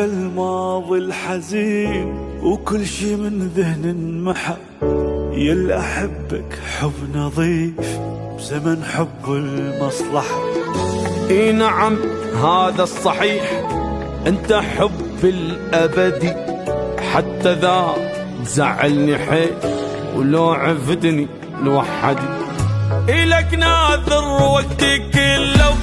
الماضي الحزين وكل شي من ذهن انمحى، يلا أحبك حب نظيف بزمن حب المصلحة. اي نعم هذا الصحيح، انت حب الابدي، حتى ذا زعلني حيل ولو عفتني لوحدي. إلك ناذر وقتي كله